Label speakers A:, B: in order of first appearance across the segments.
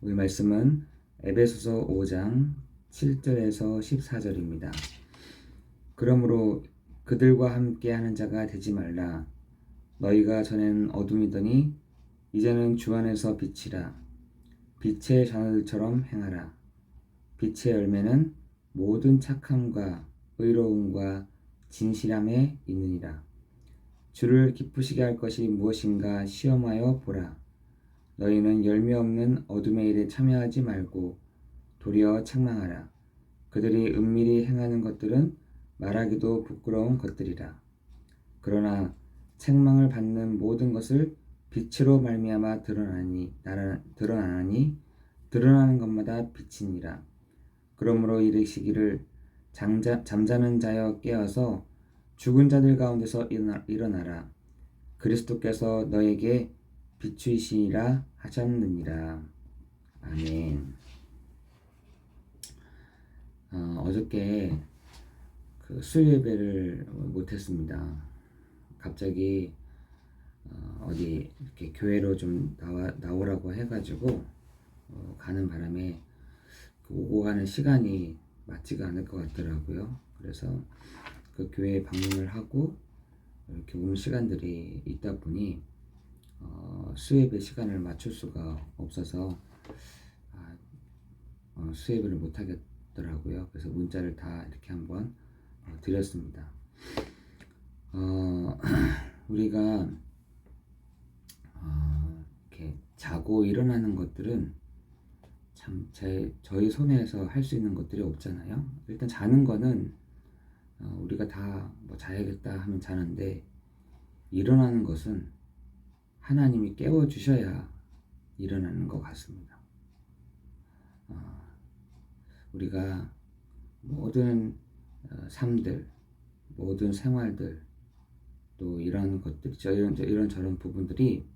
A: 오늘 말씀은 에베소서 5장 7절에서 14절입니다. 그러므로 그들과 함께 하는 자가 되지 말라. 너희가 전에는 어둠이더니 이제는 주 안에서 빛이라. 빛의 자녀들처럼 행하라. 빛의 열매는 모든 착함과 의로움과 진실함에 있느니라. 주를 기쁘시게 할 것이 무엇인가 시험하여 보라. 너희는 열매 없는 어둠의 일에 참여하지 말고 도리어 책망하라. 그들이 은밀히 행하는 것들은 말하기도 부끄러운 것들이라. 그러나 책망을 받는 모든 것을 빛으로 말미암아 드러나니 드러나는 것마다 빛이니라. 그러므로 이르시기를 잠자는 자여 깨어서 죽은 자들 가운데서 일어나라. 그리스도께서 너에게 비추이시니라 하셨느니라. 아멘. 어저께 수요 예배를 못했습니다. 갑자기 어디 이렇게 교회로 좀 나오라고 해가지고 가는 바람에 오고 가는 시간이 맞지가 않을 것 같더라고요. 그래서 그 교회에 방문을 하고 이렇게 오는 시간들이 있다 보니 수예배 시간을 맞출 수가 없어서 수예배를 못 하겠더라고요. 그래서 문자를 다 이렇게 한번 드렸습니다. 우리가 이렇게 자고 일어나는 것들은 참 저희 손에서 할 수 있는 것들이 없잖아요. 일단 자는 거는 우리가 다 뭐 자야겠다 하면 자는데, 일어나는 것은 하나님이 깨워주셔야 일어나는 것 같습니다. 우리가 모든 삶들, 모든 생활들, 또 이런 것들, 이런 저런 부분들이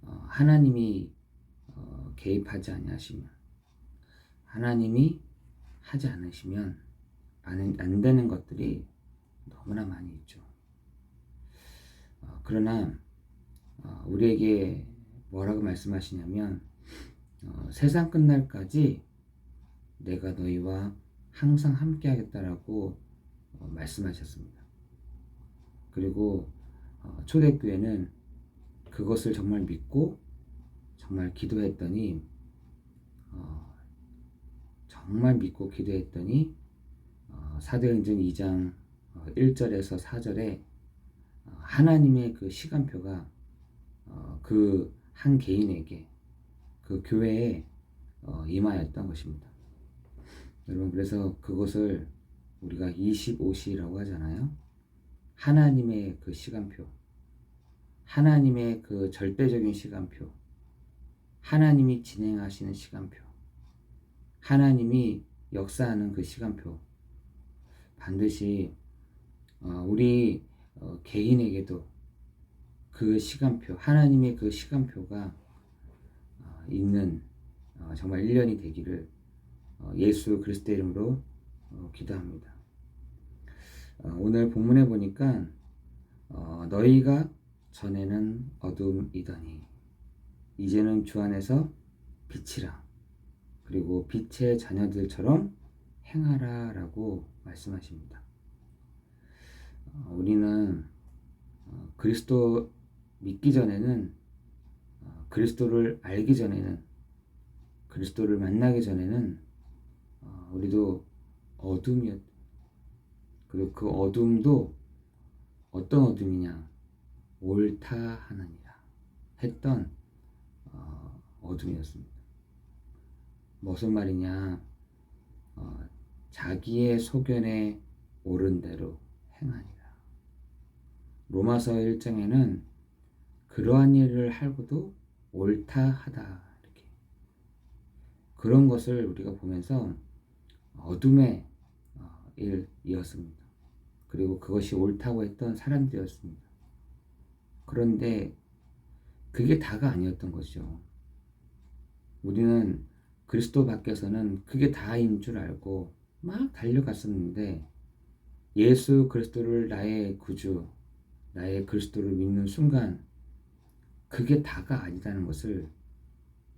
A: 하나님이 개입하지 아니하시면, 하나님이 하지 않으시면 안 되는 것들이 너무나 많이 있죠. 그러나 우리에게 뭐라고 말씀하시냐면, 세상 끝날까지 내가 너희와 항상 함께 하겠다라고 말씀하셨습니다. 그리고 초대교회는 그것을 정말 믿고 정말 기도했더니 사도행전 2장 1절에서 4절에 하나님의 그 시간표가 그 한 개인에게, 그 교회에 임하였던 것입니다. 여러분, 그래서 그것을 우리가 25시라고 하잖아요. 하나님의 그 시간표, 하나님의 그 절대적인 시간표, 하나님이 진행하시는 시간표, 하나님이 역사하는 그 시간표, 반드시 우리 개인에게도 그 시간표, 하나님의 그 시간표가 있는 정말 1년이 되기를 예수 그리스도의 이름으로 기도합니다. 오늘 본문에 보니까 너희가 전에는 어둠이더니 이제는 주 안에서 빛이라. 그리고 빛의 자녀들처럼 행하라 라고 말씀하십니다. 우리는 그리스도 믿기 전에는, 그리스도를 알기 전에는, 그리스도를 만나기 전에는 우리도 어둠이었. 그리고 그 어둠도 어떤 어둠이냐, 옳다 하느니라 했던 어둠이었습니다. 무슨 말이냐, 자기의 소견에 옳은 대로 행하니라. 로마서 1장에는 그러한 일을 하고도 옳다 하다, 이렇게 그런 것을 우리가 보면서 어둠의 일이었습니다. 그리고 그것이 옳다고 했던 사람들이었습니다. 그런데 그게 다가 아니었던 거죠. 우리는 그리스도 밖에서는 그게 다인 줄 알고 막 달려갔었는데, 예수 그리스도를 나의 구주, 나의 그리스도를 믿는 순간 그게 다가 아니라는 것을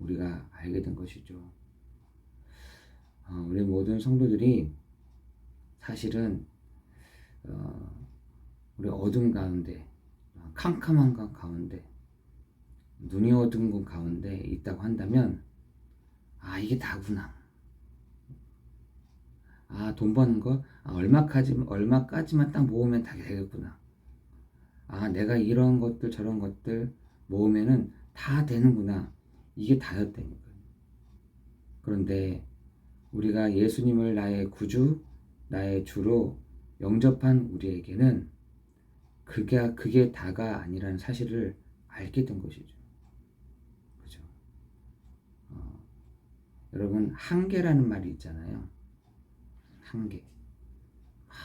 A: 우리가 알게 된 것이죠. 우리 모든 성도들이 사실은 우리 어둠 가운데, 캄캄한 것 가운데, 눈이 어두운 곳 가운데 있다고 한다면, 이게 다구나. 돈 버는 거, 얼마까지만 딱 모으면 다 되겠구나. 내가 이런 것들 저런 것들 모으면은 다 되는구나. 이게 다였다니까요. 그런데 우리가 예수님을 나의 구주, 나의 주로 영접한 우리에게는 그게 다가 아니라는 사실을 알게 된 것이죠. 그죠? 여러분, 한계라는 말이 있잖아요. 한계. 막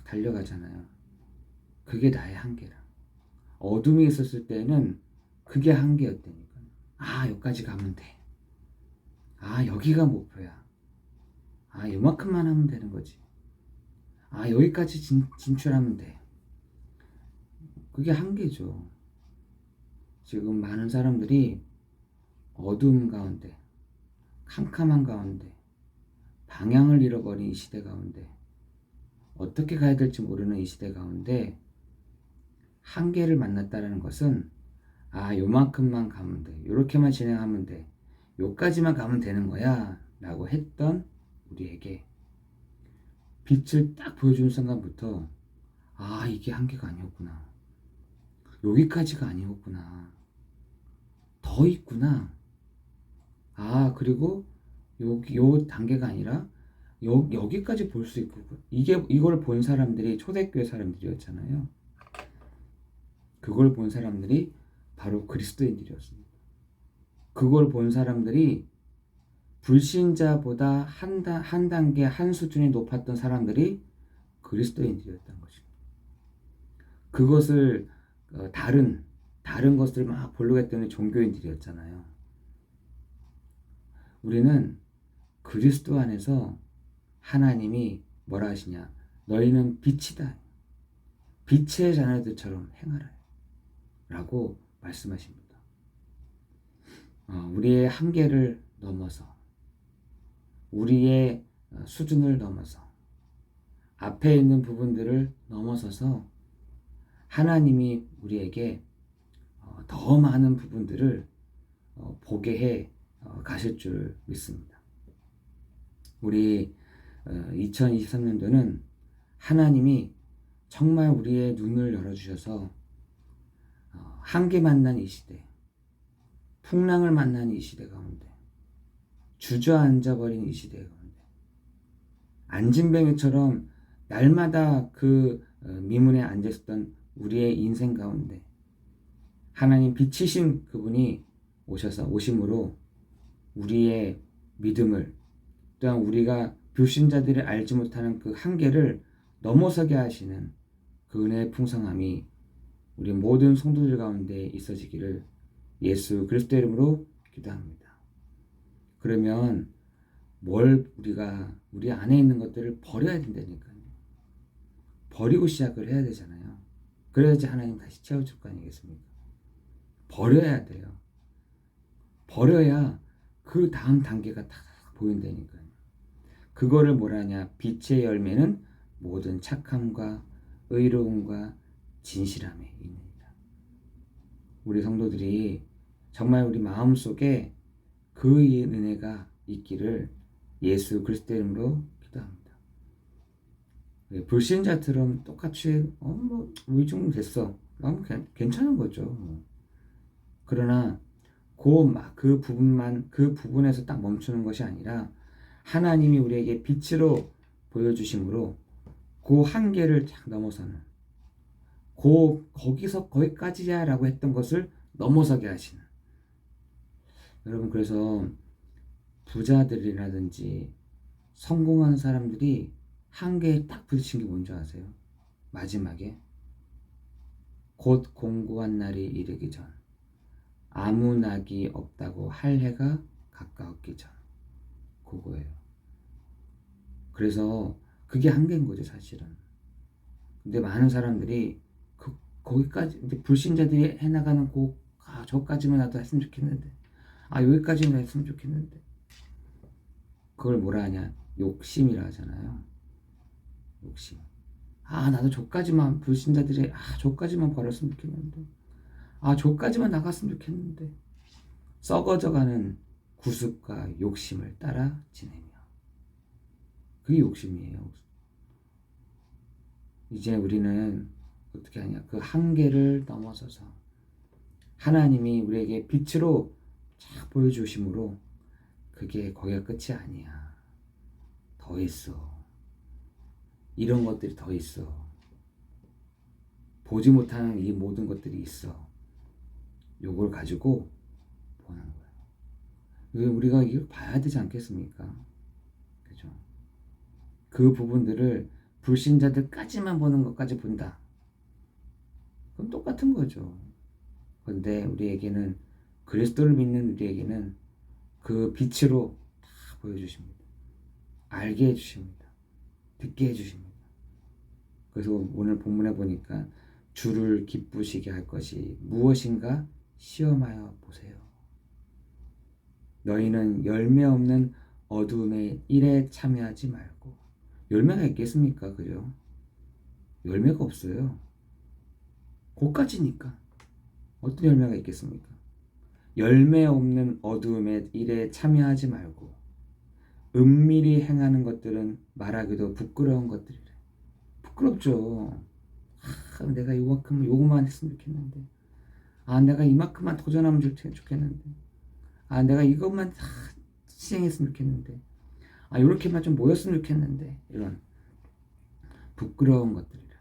A: 달려가잖아요. 그게 나의 한계라. 어둠이 있었을 때는 그게 한계였다니까요. 여기까지 가면 돼. 여기가 목표야. 요만큼만 하면 되는 거지. 여기까지 진출하면 돼. 그게 한계죠. 지금 많은 사람들이 어두움 가운데, 캄캄한 가운데, 방향을 잃어버린 이 시대 가운데, 어떻게 가야 될지 모르는 이 시대 가운데 한계를 만났다는 것은 요만큼만 가면 돼. 요렇게만 진행하면 돼. 요까지만 가면 되는 거야. 라고 했던 우리에게 빛을 딱 보여주는 순간부터 이게 한계가 아니었구나. 여기까지가 아니었구나. 더 있구나. 그리고 요 단계가 아니라 여기까지 볼 수 있고, 이걸 본 사람들이 초대교회 사람들이었잖아요. 그걸 본 사람들이 바로 그리스도인들이었습니다. 그걸 본 사람들이 불신자보다 한 단계, 한 수준이 높았던 사람들이 그리스도인들이었던 것입니다. 그것을 다른 것을 막 보려고 했더니 종교인들이었잖아요. 우리는 그리스도 안에서 하나님이 뭐라 하시냐? 너희는 빛이다. 빛의 자녀들처럼 행하라. 라고 말씀하십니다. 우리의 한계를 넘어서, 우리의 수준을 넘어서, 앞에 있는 부분들을 넘어서서 하나님이 우리에게 더 많은 부분들을 보게 해 가실 줄 믿습니다. 우리 2023년도는 하나님이 정말 우리의 눈을 열어주셔서 한계 만난 이 시대, 풍랑을 만난 이 시대 가운데, 주저앉아버린 이 시대 가운데, 안진뱅이처럼 날마다 그 미문에 앉아있었던 우리의 인생 가운데 하나님 빛이신 그분이 오심으로 우리의 믿음을, 또한 우리가 불신자들이 알지 못하는 그 한계를 넘어서게 하시는 그 은혜의 풍성함이 우리 모든 성도들 가운데 있어지기를 예수 그리스도의 이름으로 기도합니다. 그러면 우리 안에 있는 것들을 버려야 된다니까요. 버리고 시작을 해야 되잖아요. 그래야지 하나님 다시 채워줄 거 아니겠습니까? 버려야 돼요. 버려야 그 다음 단계가 다 보인다니까요. 그거를 뭐라냐? 빛의 열매는 모든 착함과 의로움과 진실함에 있느니라. 우리 성도들이 정말 우리 마음속에 그 은혜가 있기를 예수 그리스도의 이름으로 기도합니다. 불신자처럼 똑같이 의중 됐어. 괜찮은 거죠. 그러나 그 부분에서 딱 멈추는 것이 아니라 하나님이 우리에게 빛으로 보여주심으로 그 한계를 쫙 넘어서는, 거기까지야 라고 했던 것을 넘어서게 하시는. 여러분, 그래서 부자들이라든지 성공한 사람들이 한계에 딱 부딪힌 게 뭔지 아세요? 마지막에 곧 공고한 날이 이르기 전, 아무 낙이 없다고 할 해가 가까웠기 전, 그거예요. 그래서 그게 한계인 거죠, 사실은. 근데 많은 사람들이 거기까지, 이제 불신자들이 해나가는 저까지만 나도 했으면 좋겠는데, 여기까지는 했으면 좋겠는데. 그걸 뭐라 하냐? 욕심이라 하잖아요. 욕심. 나도 저까지만, 불신자들이 저까지만 벌었으면 좋겠는데, 저까지만 나갔으면 좋겠는데, 썩어져가는 구습과 욕심을 따라 지내며, 그게 욕심이에요. 이제 우리는 어떻게 하냐? 그 한계를 넘어서서 하나님이 우리에게 빛으로 쫙 보여주심으로, 그게 거기가 끝이 아니야. 더 있어. 이런 것들이 더 있어. 보지 못하는 이 모든 것들이 있어. 요걸 가지고 보는 거야. 우리가 이걸 봐야 되지 않겠습니까? 그죠? 그 부분들을 불신자들까지만 보는 것까지 본다. 그럼 똑같은 거죠. 그런데 우리에게는, 그리스도를 믿는 우리에게는 그 빛으로 다 보여주십니다. 알게 해주십니다. 듣게 해주십니다. 그래서 오늘 본문에 보니까 주를 기쁘시게 할 것이 무엇인가 시험하여 보세요. 너희는 열매 없는 어두움의 일에 참여하지 말고. 열매가 있겠습니까? 그죠? 열매가 없어요. 고까지니까 어떤 열매가 있겠습니까? 열매 없는 어두움의 일에 참여하지 말고 은밀히 행하는 것들은 말하기도 부끄러운 것들이래. 부끄럽죠. 내가 요것만 했으면 좋겠는데, 내가 이만큼만 도전하면 좋겠는데, 내가 이것만 시행했으면 좋겠는데, 요렇게만 좀 모였으면 좋겠는데, 이런 부끄러운 것들이라.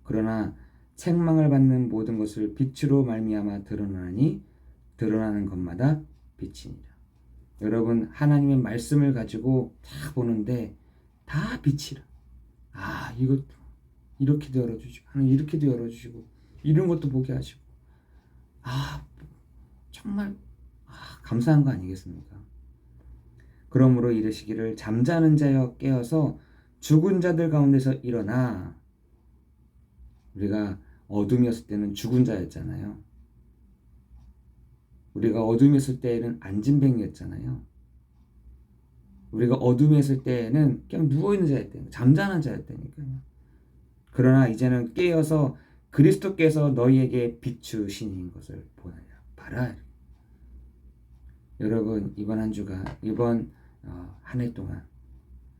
A: 그러나 책망을 받는 모든 것을 빛으로 말미암아 드러나니 드러나는 것마다 빛이니라. 여러분, 하나님의 말씀을 가지고 다 보는데 다 빛이라. 이것도 이렇게도 열어주시고, 하나님 이렇게도 열어주시고, 이런 것도 보게 하시고, 정말 감사한 거 아니겠습니까? 그러므로 이르시기를 잠자는 자여 깨어서 죽은 자들 가운데서 일어나. 우리가 어둠이었을 때는 죽은 자였잖아요. 우리가 어둠이었을 때에는 안진뱅이였잖아요. 우리가 어둠이었을 때에는 그냥 누워있는 자였다니까요. 잠자는 자였다니까요. 그러나 이제는 깨어서 그리스도께서 너희에게 비추시는 것을 봐라. 여러분, 이번 한 주가, 이번 한 해 동안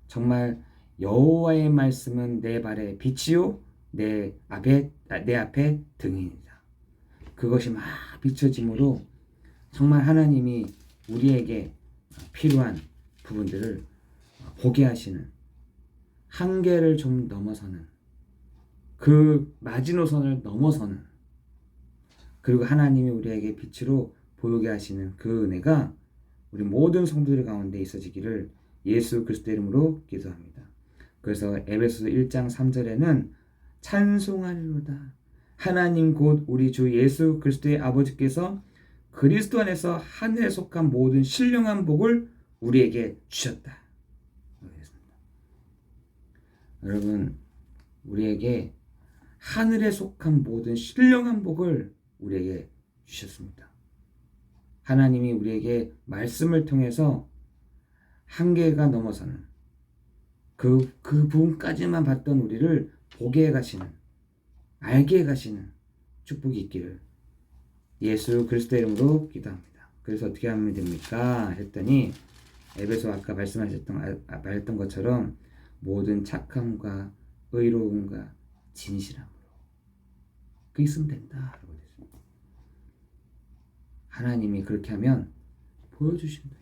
A: 정말 여호와의 말씀은 내 발에 빛이요 내 앞에 등이니라. 그것이 막 비춰짐으로 정말 하나님이 우리에게 필요한 부분들을 보게 하시는, 한계를 좀 넘어서는, 그 마지노선을 넘어서는, 그리고 하나님이 우리에게 빛으로 보이게 하시는 그 은혜가 우리 모든 성도들 가운데 있어지기를 예수 그리스도의 이름으로 기도합니다. 그래서 에베소서 1장 3절에는 찬송하리로다. 하나님 곧 우리 주 예수 그리스도의 아버지께서 그리스도 안에서 하늘에 속한 모든 신령한 복을 우리에게 주셨다. 여러분, 우리에게 하늘에 속한 모든 신령한 복을 우리에게 주셨습니다. 하나님이 우리에게 말씀을 통해서 한계가 넘어서는 그 부분까지만 봤던 우리를 보게 해가시는, 알게 해가시는 축복이 있기를 예수 그리스도의 이름으로 기도합니다. 그래서 어떻게 하면 됩니까? 했더니 에베소 아까 말했던 것처럼 모든 착함과 의로움과 진실함으로 그 있으면 된다. 하나님이 그렇게 하면 보여주신다.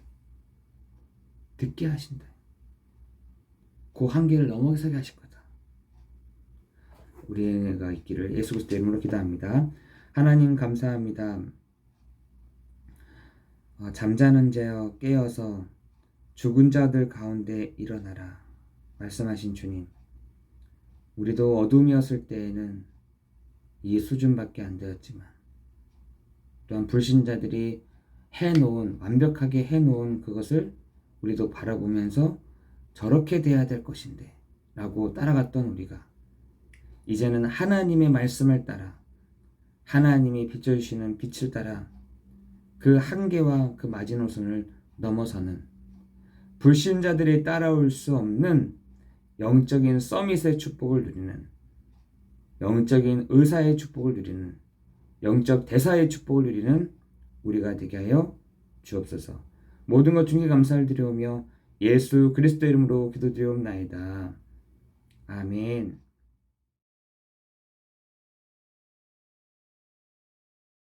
A: 듣게 하신다. 그 한계를 넘어서게 하실 거다. 우리가 있기를 예수 그리스도의 이름으로 기도합니다. 하나님 감사합니다. 잠자는 자여 깨어서 죽은 자들 가운데 일어나라. 말씀하신 주님, 우리도 어둠이었을 때에는 이 수준밖에 안 되었지만, 또한 불신자들이 완벽하게 해놓은 그것을 우리도 바라보면서 저렇게 돼야 될 것인데 라고 따라갔던 우리가 이제는 하나님의 말씀을 따라, 하나님이 비춰주시는 빛을 따라 그 한계와 그 마지노선을 넘어서는 불신자들이 따라올 수 없는 영적인 서밋의 축복을 누리는, 영적인 의사의 축복을 누리는, 영적 대사의 축복을 누리는 우리가 되게 하여 주옵소서. 모든 것 중에 감사를 드려오며 예수 그리스도 이름으로 기도드리옵나이다. 아멘.